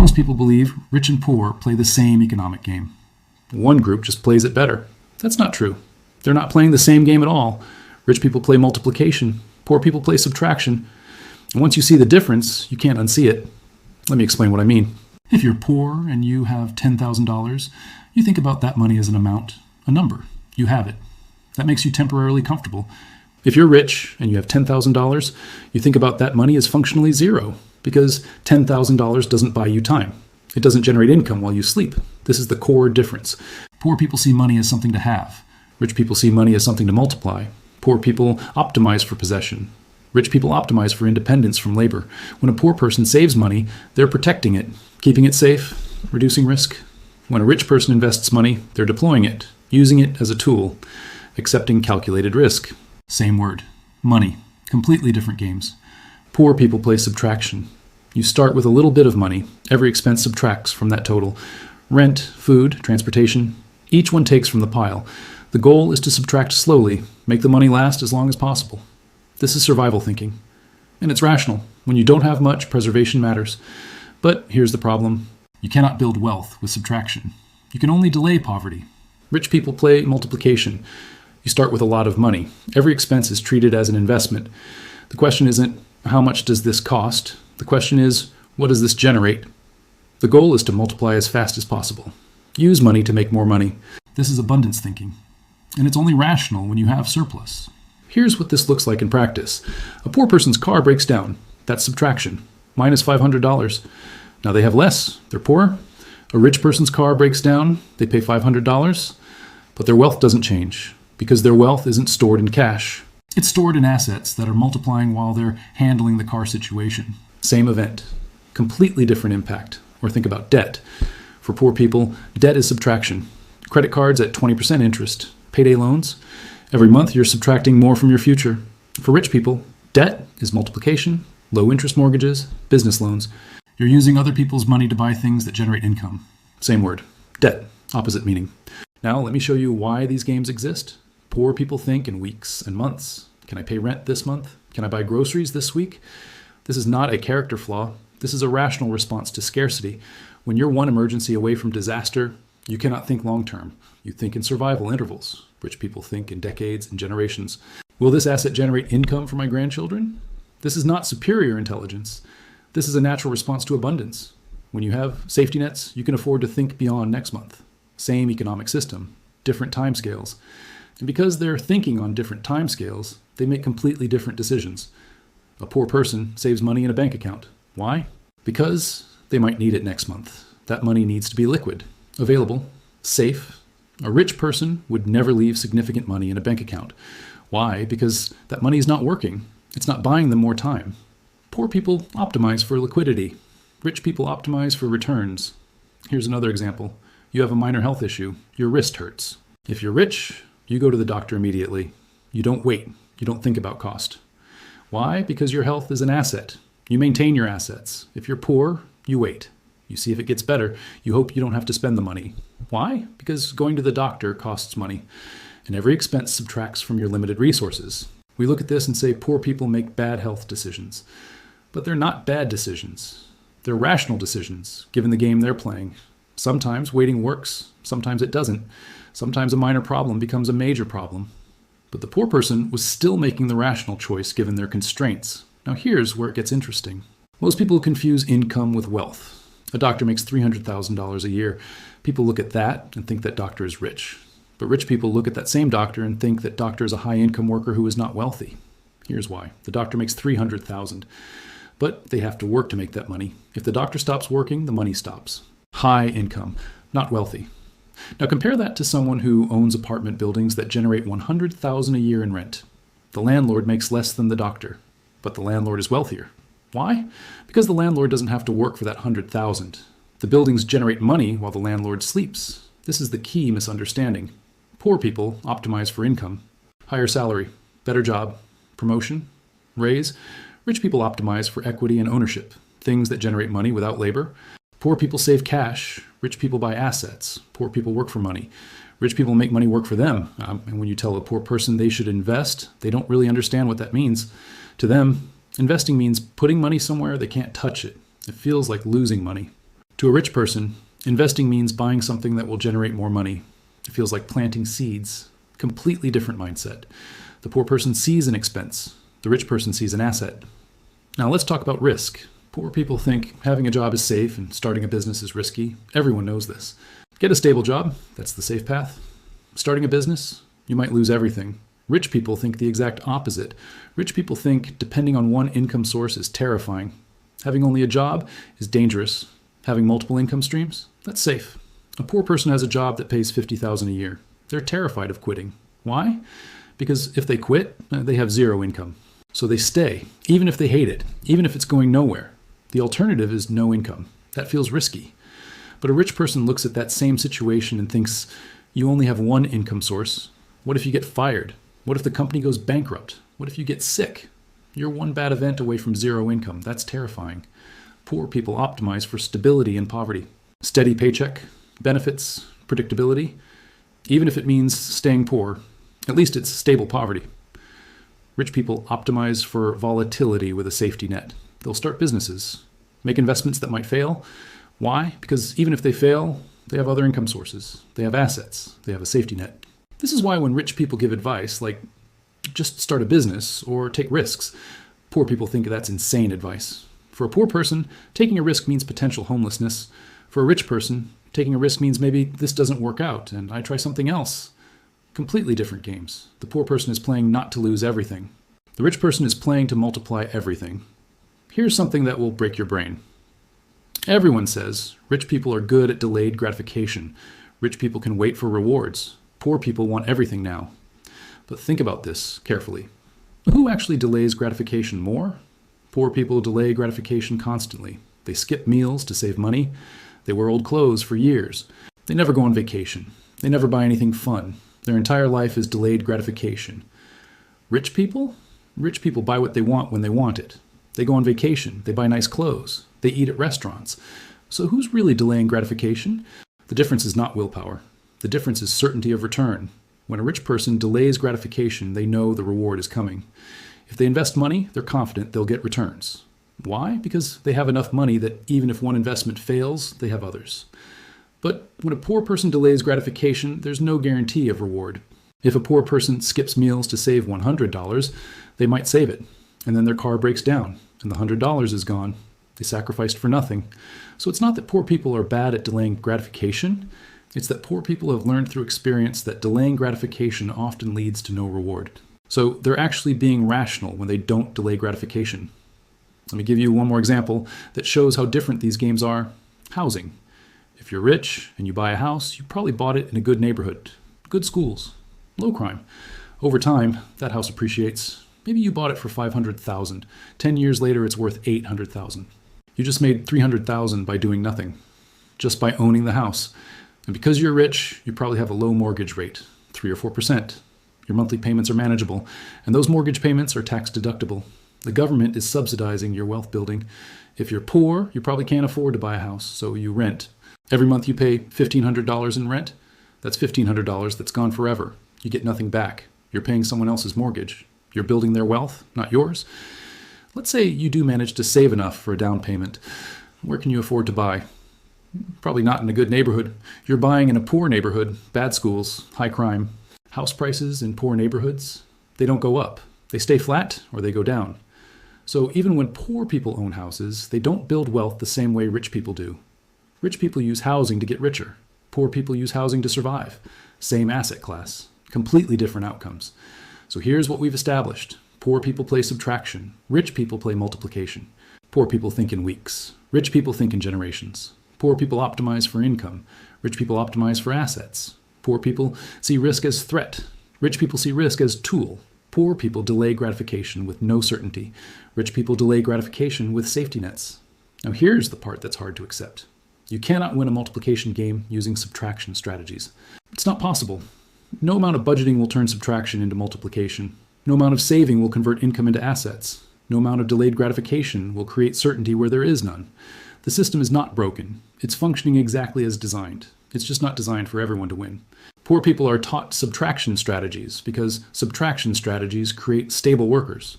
Most people believe rich and poor play the same economic game. One group just plays it better. That's not true. They're not playing the same game at all. Rich people play multiplication. Poor people play subtraction. And once you see the difference, you can't unsee it. Let me explain what I mean. If you're poor and you have $10,000, you think about that money as an amount, a number. You have it. That makes you temporarily comfortable. If you're rich and you have $10,000, you think about that money as functionally zero, because $10,000 doesn't buy you time. It doesn't generate income while you sleep. This is the core difference. Poor people see money as something to have. Rich people see money as something to multiply. Poor people optimize for possession. Rich people optimize for independence from labor. When a poor person saves money, they're protecting it, keeping it safe, reducing risk. When a rich person invests money, they're deploying it, using it as a tool, accepting calculated risk. Same word, money, completely different games. Poor people play subtraction. You start with a little bit of money. Every expense subtracts from that total. Rent, food, transportation, each one takes from the pile. The goal is to subtract slowly, make the money last as long as possible. This is survival thinking. And it's rational. When you don't have much, preservation matters. But here's the problem. You cannot build wealth with subtraction. You can only delay poverty. Rich people play multiplication. You start with a lot of money. Every expense is treated as an investment. The question isn't, how much does this cost? The question is, what does this generate? The goal is to multiply as fast as possible. Use money to make more money. This is abundance thinking. And it's only rational when you have surplus. Here's what this looks like in practice. A poor person's car breaks down. That's subtraction. Minus $500. Now they have less. They're poor. A rich person's car breaks down. They pay $500. But their wealth doesn't change, because their wealth isn't stored in cash. It's stored in assets that are multiplying while they're handling the car situation. Same event. Completely different impact. Or think about debt. For poor people, debt is subtraction. Credit cards at 20% interest. Payday loans. Every month you're subtracting more from your future. For rich people, debt is multiplication, low interest mortgages, business loans. You're using other people's money to buy things that generate income. Same word. Debt. Opposite meaning. Now let me show you why these games exist. Poor people think in weeks and months. Can I pay rent this month? Can I buy groceries this week? This is not a character flaw. This is a rational response to scarcity. When you're one emergency away from disaster, you cannot think long term. You think in survival intervals. Rich people think in decades and generations. Will this asset generate income for my grandchildren? This is not superior intelligence. This is a natural response to abundance. When you have safety nets, you can afford to think beyond next month. Same economic system, different timescales. And because they're thinking on different timescales, they make completely different decisions. A poor person saves money in a bank account. Why? Because they might need it next month. That money needs to be liquid, available, safe. A rich person would never leave significant money in a bank account. Why? Because that money is not working. It's not buying them more time. Poor people optimize for liquidity. Rich people optimize for returns. Here's another example. You have a minor health issue. Your wrist hurts. If you're rich, you go to the doctor immediately. You don't wait. You don't think about cost. Why? Because your health is an asset. You maintain your assets. If you're poor, you wait. You see if it gets better. You hope you don't have to spend the money. Why? Because going to the doctor costs money. And every expense subtracts from your limited resources. We look at this and say poor people make bad health decisions. But they're not bad decisions. They're rational decisions, given the game they're playing. Sometimes waiting works. Sometimes it doesn't. Sometimes a minor problem becomes a major problem. But the poor person was still making the rational choice given their constraints. Now here's where it gets interesting. Most people confuse income with wealth. A doctor makes $300,000 a year. People look at that and think that doctor is rich. But rich people look at that same doctor and think that doctor is a high-income worker who is not wealthy. Here's why. The doctor makes $300,000. But they have to work to make that money. If the doctor stops working, the money stops. High income, not wealthy. Now compare that to someone who owns apartment buildings that generate $100,000 a year in rent. The landlord makes less than the doctor, but the landlord is wealthier. Why? Because the landlord doesn't have to work for that $100,000. The buildings generate money while the landlord sleeps. This is the key misunderstanding. Poor people optimize for income. Higher salary, better job, promotion, raise. Rich people optimize for equity and ownership, things that generate money without labor. Poor people save cash. Rich people buy assets. Poor people work for money. Rich people make money work for them. And when you tell a poor person they should invest, they don't really understand what that means. To them, investing means putting money somewhere they can't touch it. It feels like losing money. To a rich person, investing means buying something that will generate more money. It feels like planting seeds. Completely different mindset. The poor person sees an expense. The rich person sees an asset. Now let's talk about risk. Poor people think having a job is safe and starting a business is risky. Everyone knows this. Get a stable job, that's the safe path. Starting a business, you might lose everything. Rich people think the exact opposite. Rich people think depending on one income source is terrifying. Having only a job is dangerous. Having multiple income streams, that's safe. A poor person has a job that pays $50,000 a year. They're terrified of quitting. Why? Because if they quit, they have zero income. So they stay, even if they hate it, even if it's going nowhere. The alternative is no income. That feels risky. But a rich person looks at that same situation and thinks, you only have one income source. What if you get fired? What if the company goes bankrupt? What if you get sick? You're one bad event away from zero income. That's terrifying. Poor people optimize for stability and poverty. Steady paycheck, benefits, predictability. Even if it means staying poor, at least it's stable poverty. Rich people optimize for volatility with a safety net. They'll start businesses, make investments that might fail. Why? Because even if they fail, they have other income sources. They have assets. They have a safety net. This is why when rich people give advice, like just start a business or take risks, poor people think that's insane advice. For a poor person, taking a risk means potential homelessness. For a rich person, taking a risk means maybe this doesn't work out and I try something else. Completely different games. The poor person is playing not to lose everything. The rich person is playing to multiply everything. Here's something that will break your brain. Everyone says rich people are good at delayed gratification. Rich people can wait for rewards. Poor people want everything now. But think about this carefully. Who actually delays gratification more? Poor people delay gratification constantly. They skip meals to save money. They wear old clothes for years. They never go on vacation. They never buy anything fun. Their entire life is delayed gratification. Rich people? Rich people buy what they want when they want it. They go on vacation. They buy nice clothes. They eat at restaurants. So who's really delaying gratification? The difference is not willpower. The difference is certainty of return. When a rich person delays gratification, they know the reward is coming. If they invest money, they're confident they'll get returns. Why? Because they have enough money that even if one investment fails, they have others. But when a poor person delays gratification, there's no guarantee of reward. If a poor person skips meals to save $100, they might save it, and then their car breaks down, and the $100 is gone. They sacrificed for nothing. So it's not that poor people are bad at delaying gratification. It's that poor people have learned through experience that delaying gratification often leads to no reward. So they're actually being rational when they don't delay gratification. Let me give you one more example that shows how different these games are. Housing. If you're rich and you buy a house, you probably bought it in a good neighborhood, good schools, low crime. Over time, that house appreciates. Maybe you bought it for $500,000. 10 years later, it's worth $800,000. You just made $300,000 by doing nothing, just by owning the house. And because you're rich, you probably have a low mortgage rate, 3 or 4%. Your monthly payments are manageable, and those mortgage payments are tax deductible. The government is subsidizing your wealth building. If you're poor, you probably can't afford to buy a house, so you rent. Every month you pay $1,500 in rent. That's $1,500 that's gone forever. You get nothing back. You're paying someone else's mortgage. You're building their wealth, not yours. Let's say you do manage to save enough for a down payment. Where can you afford to buy? Probably not in a good neighborhood. You're buying in a poor neighborhood, bad schools, high crime. House prices in poor neighborhoods, they don't go up. They stay flat or they go down. So even when poor people own houses, they don't build wealth the same way rich people do. Rich people use housing to get richer. Poor people use housing to survive. Same asset class, completely different outcomes. So here's what we've established. Poor people play subtraction. Rich people play multiplication. Poor people think in weeks. Rich people think in generations. Poor people optimize for income. Rich people optimize for assets. Poor people see risk as threat. Rich people see risk as tool. Poor people delay gratification with no certainty. Rich people delay gratification with safety nets. Now here's the part that's hard to accept. You cannot win a multiplication game using subtraction strategies. It's not possible. No amount of budgeting will turn subtraction into multiplication. No amount of saving will convert income into assets. No amount of delayed gratification will create certainty where there is none. The system is not broken. It's functioning exactly as designed. It's just not designed for everyone to win. Poor people are taught subtraction strategies because subtraction strategies create stable workers.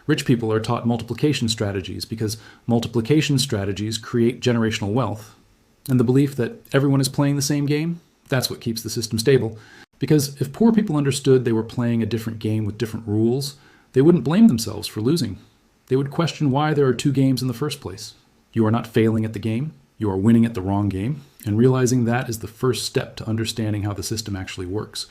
Rich people are taught multiplication strategies because multiplication strategies create generational wealth. And the belief that everyone is playing the same game, that's what keeps the system stable. Because if poor people understood they were playing a different game with different rules, they wouldn't blame themselves for losing. They would question why there are two games in the first place. You are not failing at the game, you are winning at the wrong game, and realizing that is the first step to understanding how the system actually works.